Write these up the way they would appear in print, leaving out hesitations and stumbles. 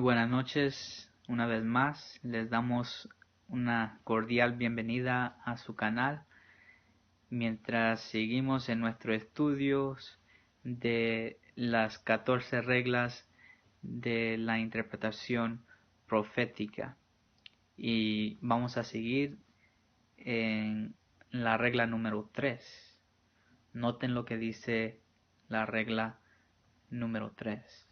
buenas noches. Una vez más, les damos una cordial bienvenida a su canal. Mientras seguimos en nuestros estudios de las 14 reglas de la interpretación profética. Y vamos a seguir en la regla número 3. Noten lo que dice la regla número 3.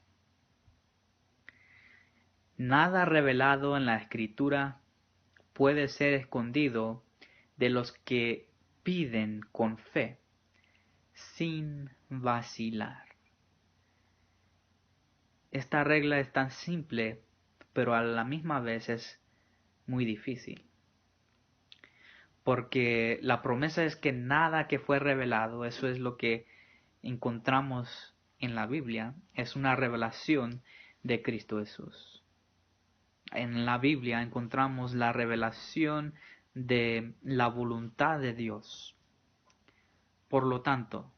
Nada revelado en la Escritura puede ser escondido de los que piden con fe, sin vacilar. Esta regla es tan simple, pero a la misma vez es muy difícil. Porque la promesa es que nada que fue revelado, eso es lo que encontramos en la Biblia, es una revelación de Cristo Jesús. En la Biblia encontramos la revelación de la voluntad de Dios. Por lo tanto,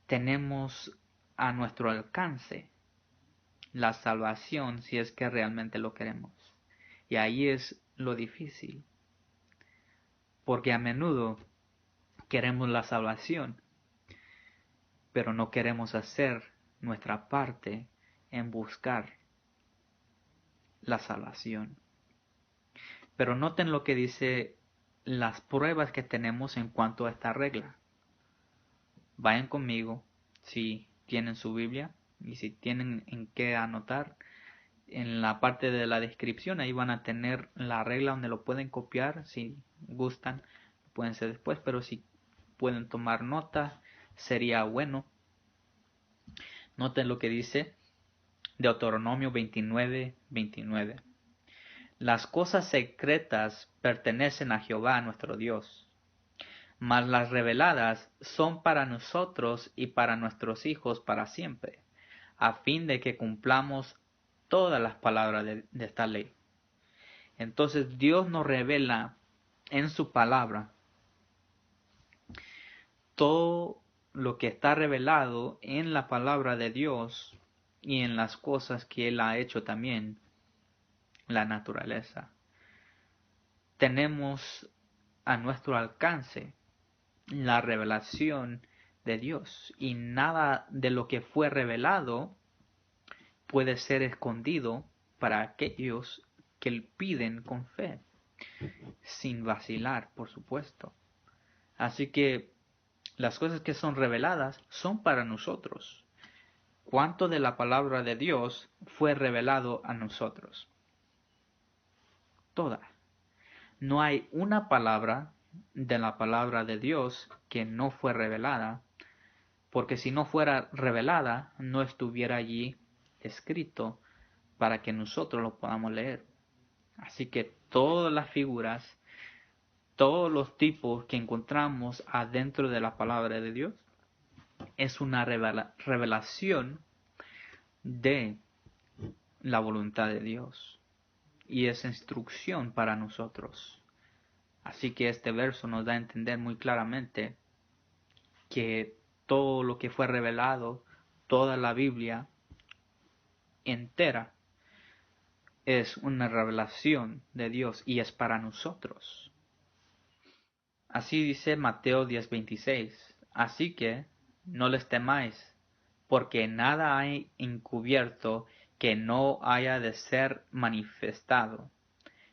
tenemos a nuestro alcance la salvación si es que realmente lo queremos. Y ahí es lo difícil. Porque a menudo queremos la salvación, pero no queremos hacer nuestra parte en buscar la salvación. Pero noten lo que dice las pruebas que tenemos en cuanto a esta regla. Vayan conmigo si tienen su Biblia y si tienen en qué anotar. En la parte de la descripción ahí van a tener la regla donde lo pueden copiar. Si gustan, pueden ser después, pero si pueden tomar nota, sería bueno. Noten lo que dice Deuteronomio 29:29. Las cosas secretas pertenecen a Jehová nuestro Dios, mas las reveladas son para nosotros y para nuestros hijos para siempre, a fin de que cumplamos todas las palabras de esta ley. Entonces Dios nos revela en su palabra todo lo que está revelado en la palabra de Dios y en las cosas que Él ha hecho también, la naturaleza. Tenemos a nuestro alcance la revelación de Dios y nada de lo que fue revelado puede ser escondido para aquellos que piden con fe, sin vacilar, por supuesto. Así que las cosas que son reveladas son para nosotros. ¿Cuánto de la palabra de Dios fue revelado a nosotros? Toda. No hay una palabra de la palabra de Dios que no fue revelada, porque si no fuera revelada, no estuviera allí escrito para que nosotros lo podamos leer. Así que todas las figuras, todos los tipos que encontramos adentro de la palabra de Dios, es una revelación de la voluntad de Dios y es instrucción para nosotros. Así que este verso nos da a entender muy claramente que todo lo que fue revelado, toda la Biblia entera, es una revelación de Dios y es para nosotros. Así dice Mateo 10:26. Así que no les temáis, porque nada hay encubierto que no haya de ser manifestado,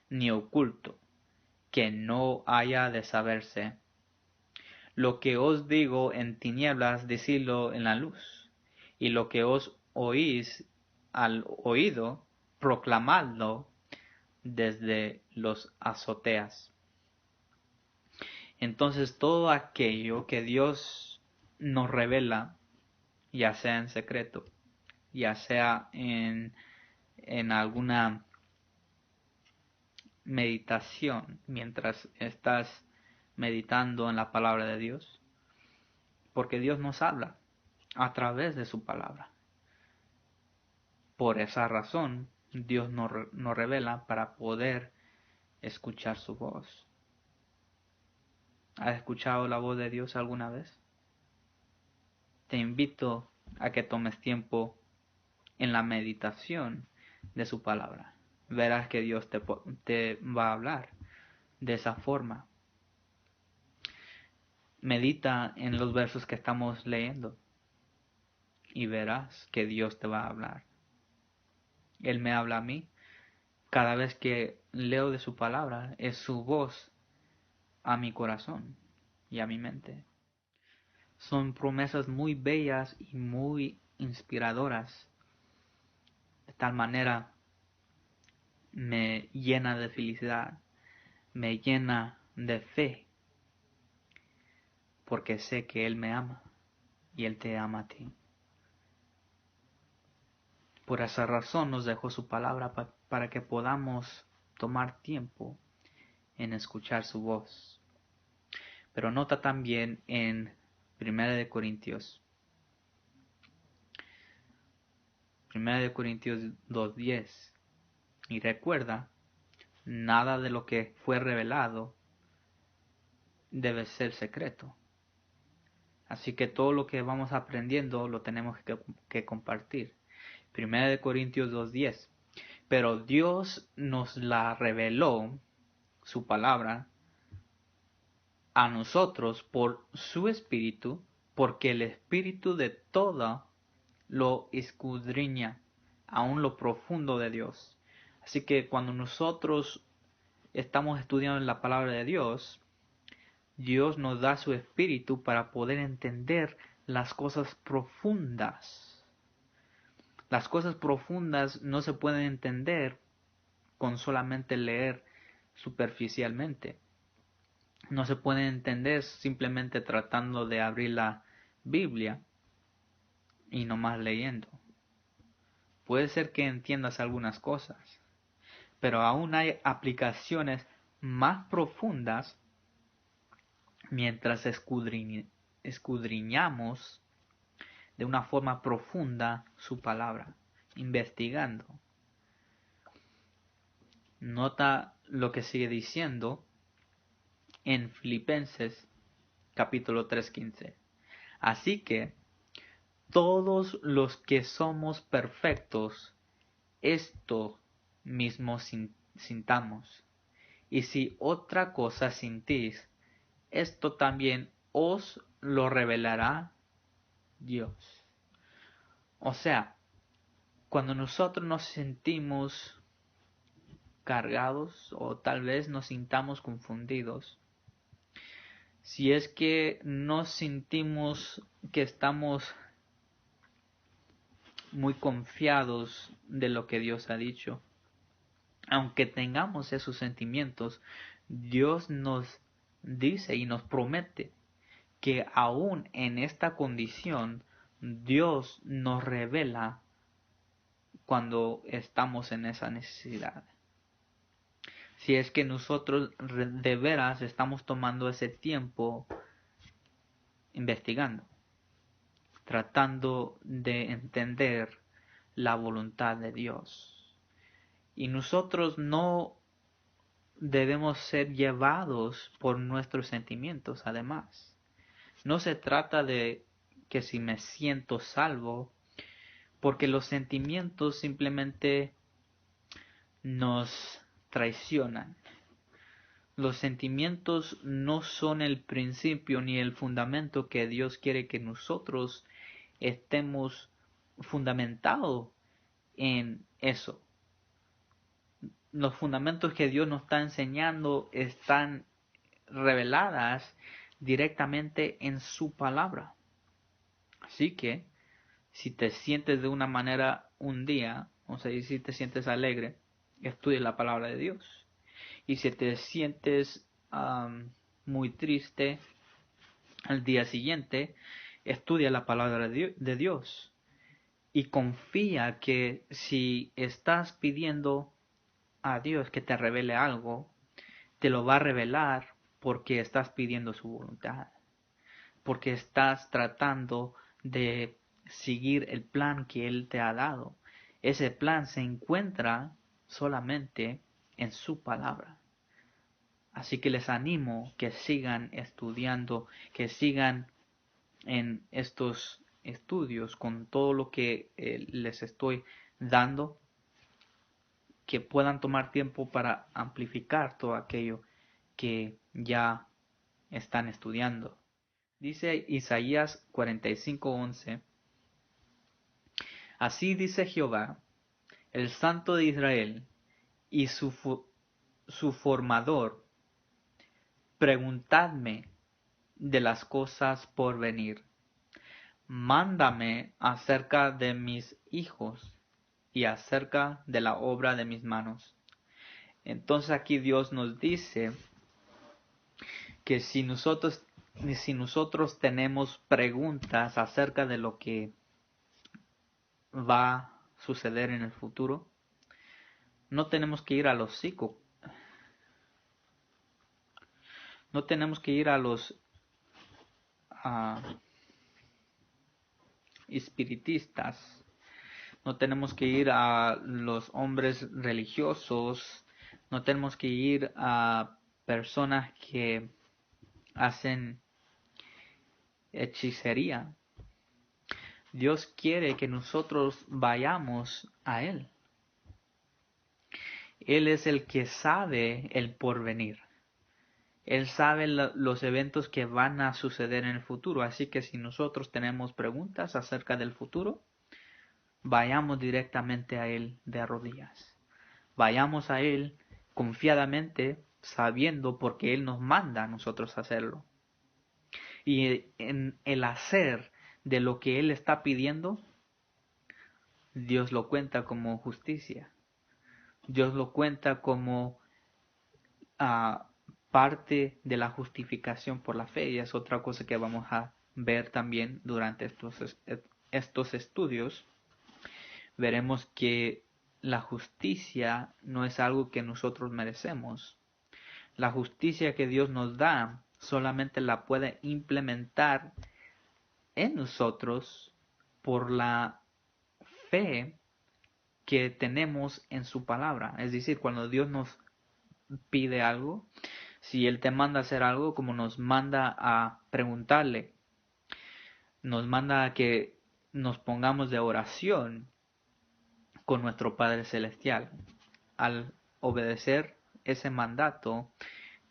ni oculto que no haya de saberse. Lo que os digo en tinieblas, decidlo en la luz, y lo que os oís al oído, proclamadlo desde los azoteas. Entonces todo aquello que Dios nos revela, ya sea en secreto, ya sea en alguna meditación, mientras estás meditando en la palabra de Dios, porque Dios nos habla a través de su palabra. Por esa razón, Dios nos revela para poder escuchar su voz. ¿Has escuchado la voz de Dios alguna vez? Te invito a que tomes tiempo en la meditación de su palabra. Verás que Dios te va a hablar de esa forma. Medita en los versos que estamos leyendo y verás que Dios te va a hablar. Él me habla a mí. Cada vez que leo de su palabra, es su voz a mi corazón y a mi mente. Son promesas muy bellas y muy inspiradoras. De tal manera me llena de felicidad, me llena de fe, porque sé que Él me ama y Él te ama a ti. Por esa razón nos dejó su palabra para que podamos tomar tiempo en escuchar su voz. Pero nota también en 1 Corintios 2:10, y recuerda, nada de lo que fue revelado debe ser secreto. Así que todo lo que vamos aprendiendo lo tenemos que compartir. 1 Corintios 2:10. Pero Dios nos la reveló, su palabra, a nosotros por su Espíritu, porque el Espíritu de todo lo escudriña, aún lo profundo de Dios. Así que cuando nosotros estamos estudiando la palabra de Dios, Dios nos da su Espíritu para poder entender las cosas profundas. Las cosas profundas no se pueden entender con solamente leer superficialmente. No se pueden entender simplemente tratando de abrir la Biblia y nomás leyendo. Puede ser que entiendas algunas cosas, pero aún hay aplicaciones más profundas mientras escudriñamos de una forma profunda su palabra, investigando. Nota lo que sigue diciendo en Filipenses capítulo 3:15. Así que todos los que somos perfectos, esto mismo sintamos. Y si otra cosa sintís, esto también os lo revelará Dios. O sea, cuando nosotros nos sentimos cargados o tal vez nos sintamos confundidos, si es que nos sentimos que estamos muy confiados de lo que Dios ha dicho, aunque tengamos esos sentimientos, Dios nos dice y nos promete que aún en esta condición Dios nos revela cuando estamos en esa necesidad. Si es que nosotros de veras estamos tomando ese tiempo investigando, tratando de entender la voluntad de Dios. Y nosotros no debemos ser llevados por nuestros sentimientos, además. No se trata de que si me siento salvo, porque los sentimientos simplemente nos traicionan. Los sentimientos no son el principio ni el fundamento que Dios quiere que nosotros estemos fundamentados en eso. Los fundamentos que Dios nos está enseñando están reveladas directamente en su palabra. Así que si te sientes de una manera un día, o sea, si te sientes alegre, estudia la palabra de Dios. Y si te sientes muy triste al día siguiente, estudia la palabra de Dios. Y confía que si estás pidiendo a Dios que te revele algo, te lo va a revelar porque estás pidiendo su voluntad. Porque estás tratando de seguir el plan que Él te ha dado. Ese plan se encuentra solamente en su palabra. Así que les animo que sigan estudiando, que sigan en estos estudios, con todo lo que les estoy dando, que puedan tomar tiempo para amplificar todo aquello que ya están estudiando. Dice Isaías 45:11: Así dice Jehová, el Santo de Israel y su formador, preguntadme de las cosas por venir. Mándame acerca de mis hijos y acerca de la obra de mis manos. Entonces aquí Dios nos dice que si nosotros tenemos preguntas acerca de lo que va a suceder en el futuro, no tenemos que ir a los no tenemos que ir a los espiritistas, no tenemos que ir a los hombres religiosos, no tenemos que ir a personas que hacen hechicería. Dios quiere que nosotros vayamos a Él. Él es el que sabe el porvenir. Él sabe los eventos que van a suceder en el futuro. Así que si nosotros tenemos preguntas acerca del futuro, vayamos directamente a Él de rodillas. Vayamos a Él confiadamente, sabiendo porque Él nos manda a nosotros hacerlo. Y en el hacer de lo que Él está pidiendo, Dios lo cuenta como justicia. Dios lo cuenta como parte de la justificación por la fe, y es otra cosa que vamos a ver también durante estos estudios. Veremos que la justicia no es algo que nosotros merecemos. La justicia que Dios nos da solamente la puede implementar en nosotros por la fe que tenemos en su palabra. Es decir, cuando Dios nos pide algo, si Él te manda a hacer algo, como nos manda a preguntarle, nos manda a que nos pongamos de oración con nuestro Padre Celestial. Al obedecer ese mandato,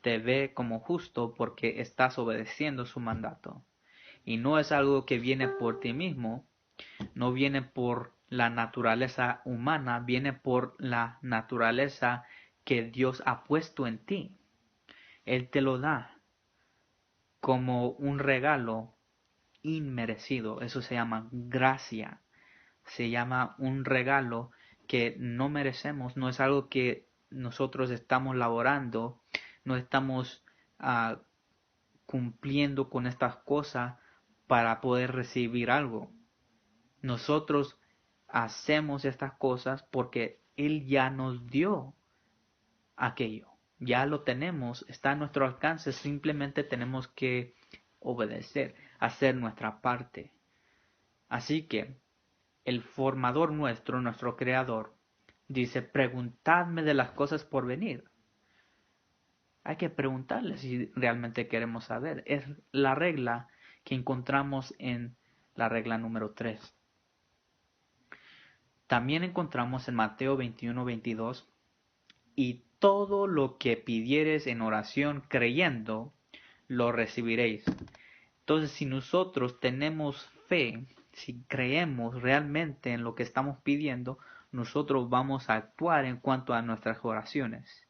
te ve como justo porque estás obedeciendo su mandato. Y no es algo que viene por ti mismo, no viene por la naturaleza humana, viene por la naturaleza que Dios ha puesto en ti. Él te lo da como un regalo inmerecido. Eso se llama gracia. Se llama un regalo que no merecemos. No es algo que nosotros estamos laborando. No estamos cumpliendo con estas cosas para poder recibir algo. Nosotros hacemos estas cosas porque Él ya nos dio aquello. Ya lo tenemos, está a nuestro alcance, simplemente tenemos que obedecer, hacer nuestra parte. Así que el formador nuestro, nuestro creador, dice: preguntadme de las cosas por venir. Hay que preguntarle si realmente queremos saber. Es la regla que encontramos en la regla número 3. También encontramos en Mateo 21:22: y todo lo que pidiereis en oración creyendo, lo recibiréis. Entonces, si nosotros tenemos fe, si creemos realmente en lo que estamos pidiendo, nosotros vamos a actuar en cuanto a nuestras oraciones.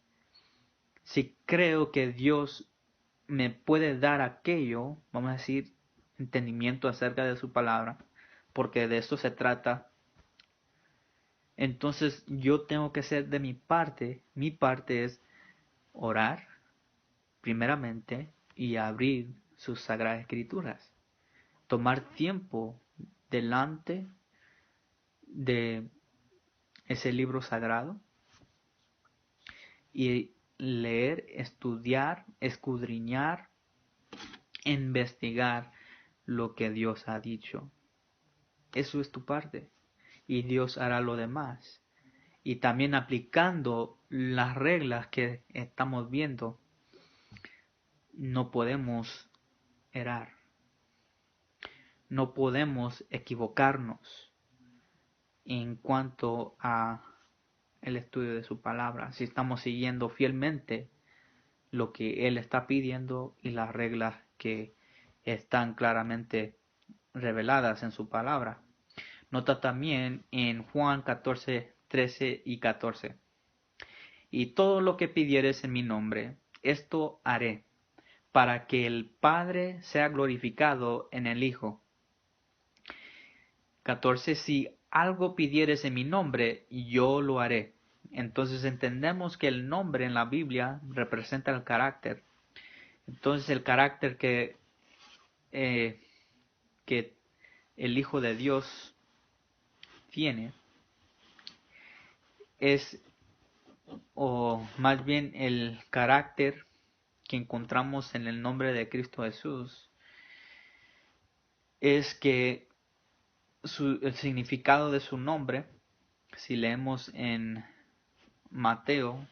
Si creo que Dios me puede dar aquello, vamos a decir, entendimiento acerca de su palabra, porque de eso se trata, entonces yo tengo que hacer de mi parte. Mi parte es orar primeramente y abrir sus sagradas escrituras. Tomar tiempo delante de ese libro sagrado y leer, estudiar, escudriñar, investigar lo que Dios ha dicho. Eso es tu parte. Y Dios hará lo demás. Y también aplicando las reglas que estamos viendo, no podemos errar. no podemos equivocarnos en cuanto a el estudio de su palabra, si estamos siguiendo fielmente lo que Él está pidiendo y las reglas que están claramente reveladas en su palabra. Nota también en Juan 14, 13 y 14. Y todo lo que pidieres en mi nombre, esto haré, para que el Padre sea glorificado en el Hijo. 14. Si algo pidieres en mi nombre, yo lo haré. Entonces entendemos que el nombre en la Biblia representa el carácter. Entonces el carácter que el Hijo de Dios tiene es, o más bien el carácter que encontramos en el nombre de Cristo Jesús, es que el significado de su nombre, si leemos en Mateo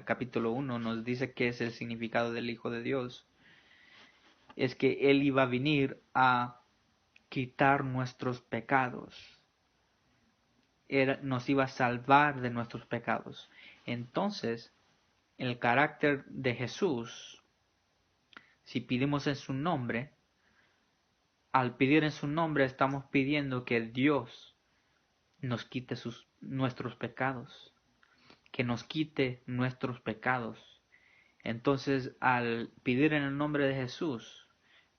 capítulo 1, nos dice que es el significado del Hijo de Dios, es que Él iba a venir a quitar nuestros pecados, nos iba a salvar de nuestros pecados. Entonces, el carácter de Jesús, si pedimos en su nombre, al pedir en su nombre estamos pidiendo que Dios nos quite nuestros pecados, que nos quite nuestros pecados. Entonces, al pedir en el nombre de Jesús,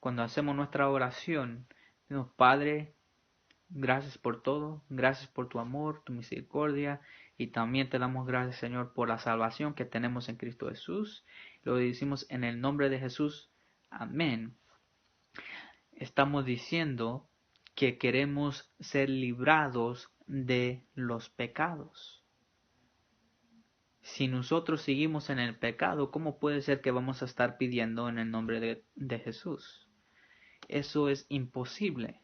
cuando hacemos nuestra oración, decimos, Padre, gracias por todo, gracias por tu amor, tu misericordia, y también te damos gracias, Señor, por la salvación que tenemos en Cristo Jesús. Lo decimos en el nombre de Jesús. Amén. Estamos diciendo que queremos ser librados de los pecados. Si nosotros seguimos en el pecado, ¿cómo puede ser que vamos a estar pidiendo en el nombre de Jesús? Eso es imposible.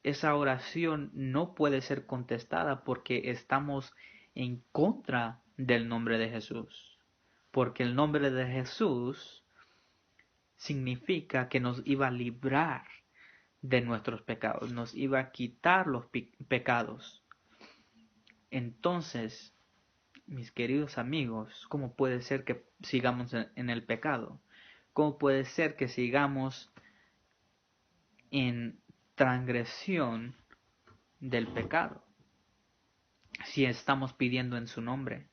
Esa oración no puede ser contestada porque estamos en contra del nombre de Jesús. Porque el nombre de Jesús significa que nos iba a librar de nuestros pecados, nos iba a quitar los pecados. Entonces, mis queridos amigos, ¿cómo puede ser que sigamos en el pecado? ¿Cómo puede ser que sigamos en transgresión del pecado si estamos pidiendo en su nombre?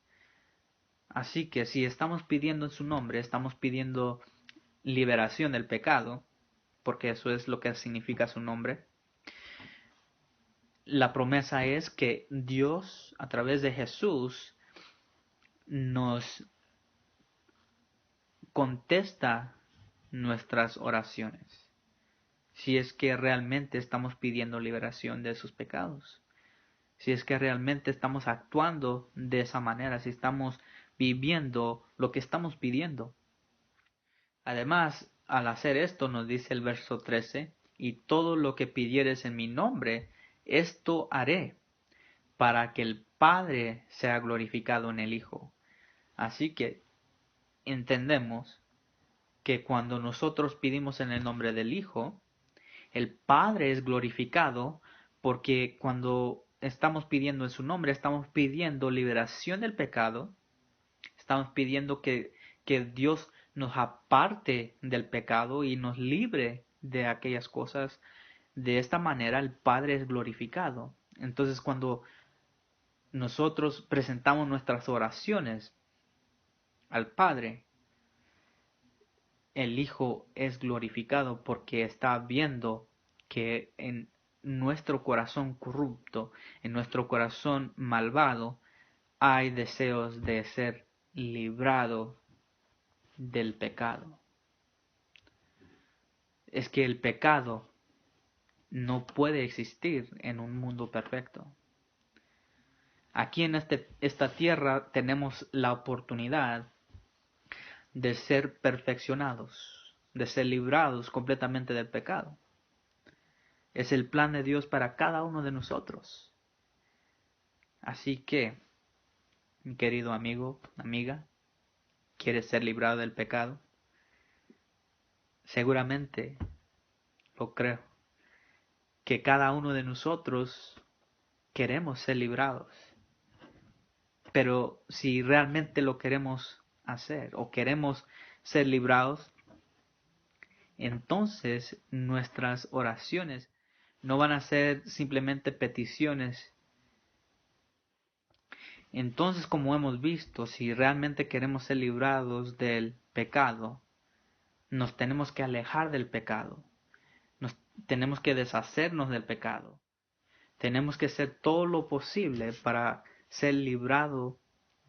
Así que si estamos pidiendo en su nombre, estamos pidiendo liberación del pecado, porque eso es lo que significa su nombre. La promesa es que Dios, a través de Jesús, nos contesta nuestras oraciones, si es que realmente estamos pidiendo liberación de sus pecados, si es que realmente estamos actuando de esa manera, si estamos viviendo lo que estamos pidiendo. Además, al hacer esto, nos dice el verso 13, y todo lo que pidieres en mi nombre, esto haré, para que el Padre sea glorificado en el Hijo. Así que entendemos que cuando nosotros pedimos en el nombre del Hijo, el Padre es glorificado, porque cuando estamos pidiendo en su nombre, estamos pidiendo liberación del pecado, estamos pidiendo que Dios nos aparte del pecado y nos libre de aquellas cosas. De esta manera el Padre es glorificado. Entonces, cuando nosotros presentamos nuestras oraciones al Padre, el Hijo es glorificado porque está viendo que en nuestro corazón corrupto, en nuestro corazón malvado, hay deseos de ser librado del pecado. Es que el pecado no puede existir en un mundo perfecto. Aquí en esta tierra tenemos la oportunidad de ser perfeccionados, de ser librados completamente del pecado. Es el plan de Dios para cada uno de nosotros. Así que, mi querido amigo, amiga, ¿quieres ser librado del pecado? Seguramente o creo, que cada uno de nosotros queremos ser librados. Pero si realmente lo queremos hacer o queremos ser librados, entonces nuestras oraciones no van a ser simplemente peticiones. Entonces, como hemos visto, si realmente queremos ser librados del pecado, nos tenemos que alejar del pecado. Tenemos que deshacernos del pecado. Tenemos que hacer todo lo posible para ser librados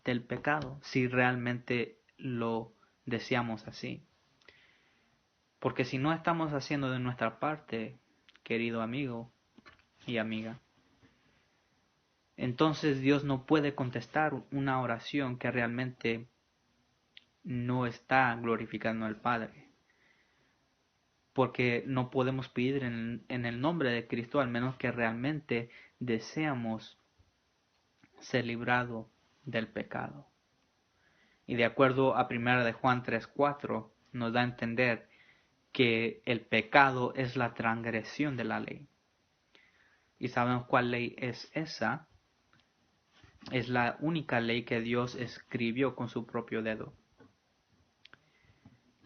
del pecado, si realmente lo deseamos así. Porque si no estamos haciendo de nuestra parte, querido amigo y amiga, entonces Dios no puede contestar una oración que realmente no está glorificando al Padre. Porque no podemos pedir en el nombre de Cristo, al menos que realmente deseamos ser librados del pecado. Y de acuerdo a 1 de Juan 3:4 nos da a entender que el pecado es la transgresión de la ley. ¿Y sabemos cuál ley es esa? Es la única ley que Dios escribió con su propio dedo.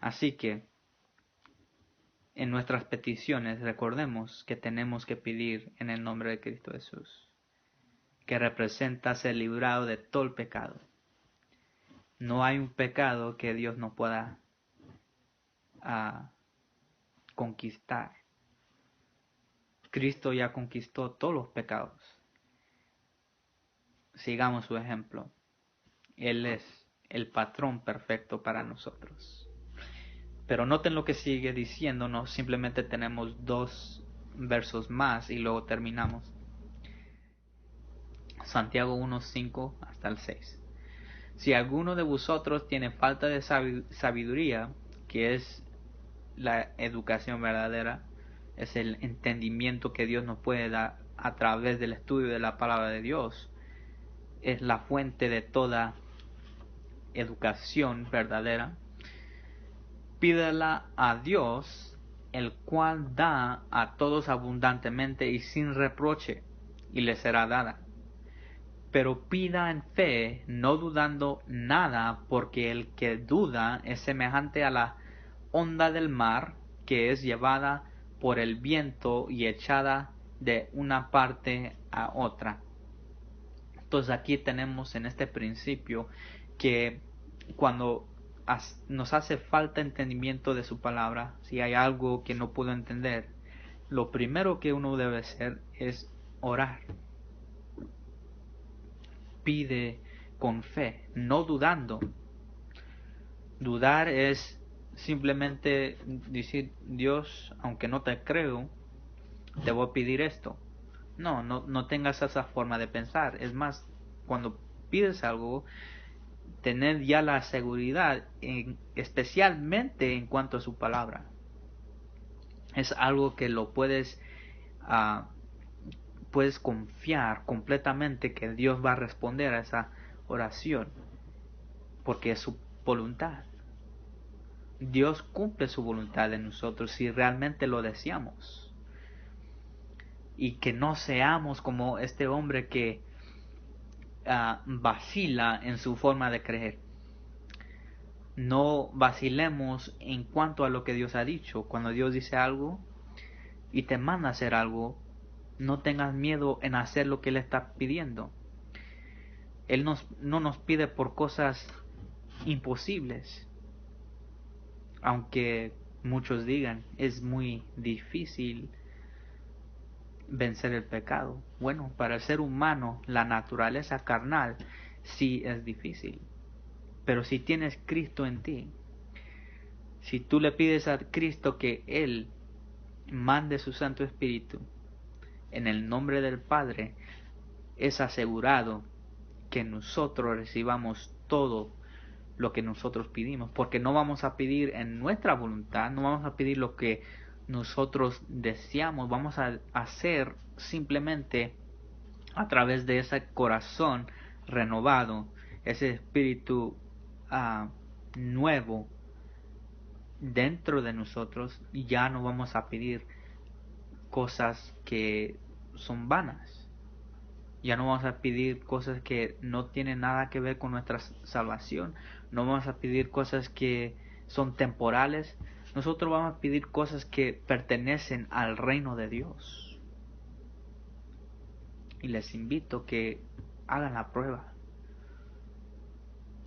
Así que en nuestras peticiones recordemos que tenemos que pedir en el nombre de Cristo Jesús, que representa ser librado de todo el pecado. No hay un pecado que Dios no pueda conquistar. Cristo ya conquistó todos los pecados. Sigamos su ejemplo. Él es el patrón perfecto para nosotros. Pero noten lo que sigue diciéndonos. Simplemente tenemos 2 versos más y luego terminamos. Santiago 1:5 hasta el 6. Si alguno de vosotros tiene falta de sabiduría, que es la educación verdadera, es el entendimiento que Dios nos puede dar a través del estudio de la palabra de Dios, es la fuente de toda educación verdadera, pídela a Dios, el cual da a todos abundantemente y sin reproche, y le será dada. Pero pida en fe, no dudando nada, porque el que duda es semejante a la onda del mar, que es llevada por el viento y echada de una parte a otra. Entonces aquí tenemos en este principio que cuando nos hace falta entendimiento de su palabra, si hay algo que no puedo entender, lo primero que uno debe hacer es orar. Pide con fe, no dudando. Dudar es simplemente decir, Dios, aunque no te creo, te voy a pedir esto. No tengas esa forma de pensar. Es más, cuando pides algo, tener ya la seguridad, especialmente en cuanto a su palabra. Es algo que lo puedes confiar completamente que Dios va a responder a esa oración, porque es su voluntad. Dios cumple su voluntad en nosotros si realmente lo deseamos. Y que no seamos como este hombre que vacila en su forma de creer. No vacilemos en cuanto a lo que Dios ha dicho. Cuando Dios dice algo y te manda a hacer algo, no tengas miedo en hacer lo que Él está pidiendo. Él no nos pide por cosas imposibles. Aunque muchos digan, es muy difícil vencer el pecado. Bueno, para el ser humano, la naturaleza carnal sí es difícil. Pero si tienes Cristo en ti, si tú le pides a Cristo que Él mande su Santo Espíritu en el nombre del Padre, es asegurado que nosotros recibamos todo lo que nosotros pedimos, porque no vamos a pedir en nuestra voluntad, no vamos a pedir lo que nosotros deseamos, vamos a hacer simplemente a través de ese corazón renovado, ese espíritu nuevo dentro de nosotros, y ya no vamos a pedir cosas que son vanas. Ya no vamos a pedir cosas que no tienen nada que ver con nuestra salvación. No vamos a pedir cosas que son temporales. Nosotros vamos a pedir cosas que pertenecen al reino de Dios. Y les invito que hagan la prueba.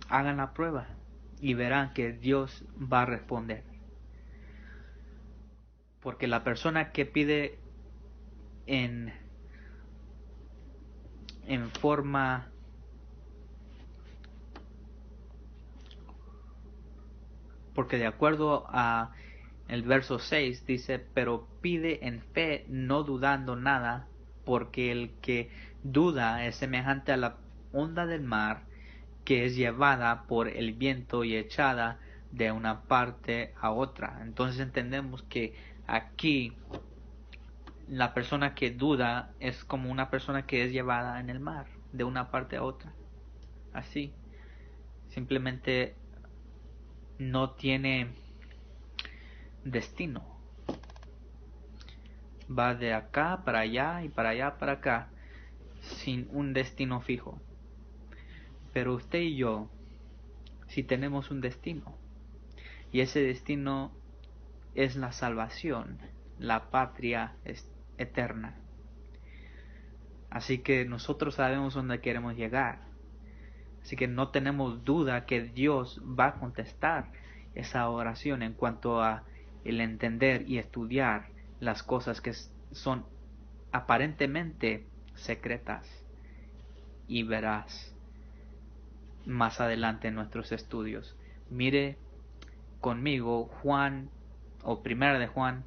Hagan la prueba y verán que Dios va a responder. Porque la persona que pide en forma porque de acuerdo a el verso 6 dice, pero pide en fe, no dudando nada, porque el que duda es semejante a la onda del mar, que es llevada por el viento y echada de una parte a otra. Entonces entendemos que aquí la persona que duda es como una persona que es llevada en el mar, de una parte a otra. Así. Simplemente no tiene destino. Va de acá para allá y para allá para acá, sin un destino fijo. Pero usted y yo sí tenemos un destino. Y ese destino es la salvación, la patria eterna. Así que nosotros sabemos dónde queremos llegar. Así que no tenemos duda que Dios va a contestar esa oración en cuanto a el entender y estudiar las cosas que son aparentemente secretas. Y verás más adelante en nuestros estudios. Mire conmigo Juan o Primera de Juan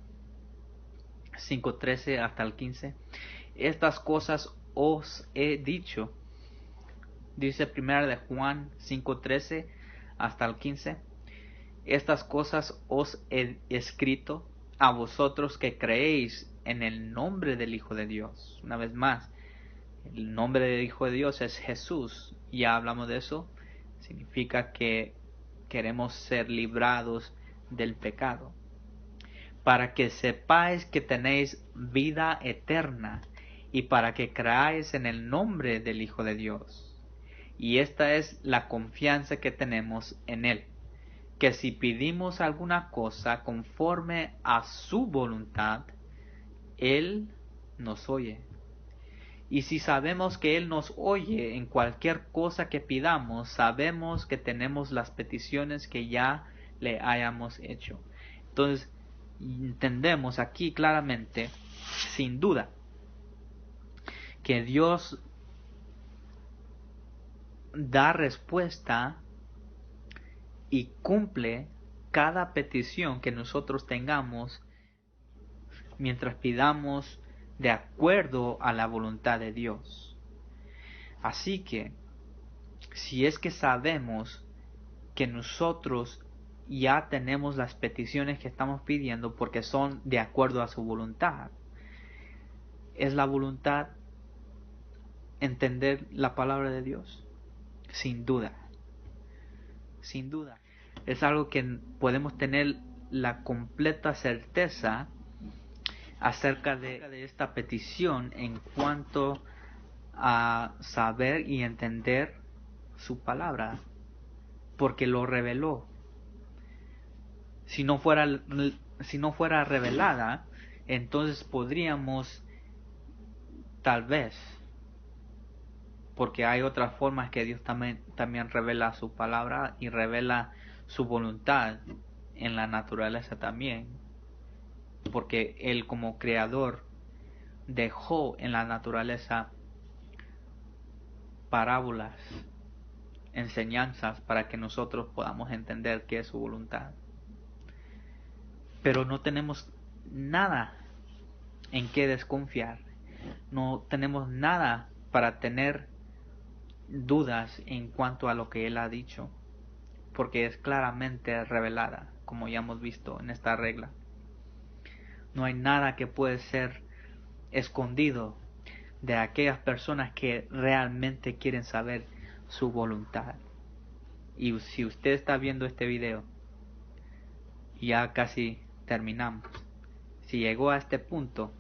5:13 hasta el 15. Estas cosas os he dicho. Dice Primera de Juan 5:13 hasta el 15. Estas cosas os he escrito a vosotros que creéis en el nombre del Hijo de Dios. Una vez más, el nombre del Hijo de Dios es Jesús. Ya hablamos de eso. Significa que queremos ser librados del pecado. Para que sepáis que tenéis vida eterna y para que creáis en el nombre del Hijo de Dios. Y esta es la confianza que tenemos en Él, que si pedimos alguna cosa conforme a su voluntad, Él nos oye. Y si sabemos que Él nos oye en cualquier cosa que pidamos, sabemos que tenemos las peticiones que ya le hayamos hecho. Entonces, entendemos aquí claramente, sin duda, que Dios da respuesta y cumple cada petición que nosotros tengamos mientras pidamos de acuerdo a la voluntad de Dios. Así que, si es que sabemos que nosotros ya tenemos las peticiones que estamos pidiendo porque son de acuerdo a su voluntad, ¿es la voluntad entender la palabra de Dios? Sin duda. Sin duda. Es algo que podemos tener la completa certeza acerca de esta petición en cuanto a saber y entender su palabra, porque lo reveló. Si no fuera revelada, entonces podríamos, tal vez, porque hay otras formas que Dios también revela su palabra y revela su voluntad en la naturaleza también, porque Él como creador dejó en la naturaleza parábolas, enseñanzas para que nosotros podamos entender qué es su voluntad. Pero no tenemos nada en qué desconfiar, no tenemos nada para tener dudas en cuanto a lo que Él ha dicho, porque es claramente revelada, como ya hemos visto en esta regla. No hay nada que puede ser escondido de aquellas personas que realmente quieren saber su voluntad. Y si usted está viendo este video, ya casi terminamos. Si llegó a este punto,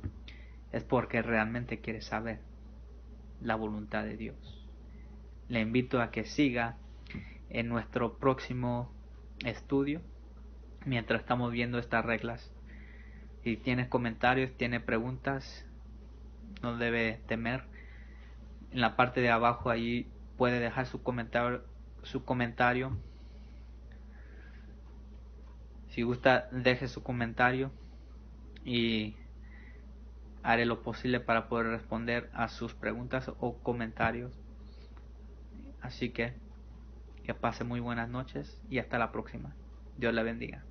es porque realmente quiere saber la voluntad de Dios. Le invito a que siga en nuestro próximo estudio mientras estamos viendo estas reglas. Si tienes comentarios, tiene preguntas, no debe temer. En la parte de abajo ahí puede dejar su comentario. Si gusta, deje su comentario y haré lo posible para poder responder a sus preguntas o comentarios. Así que pase muy buenas noches y hasta la próxima. Dios le bendiga.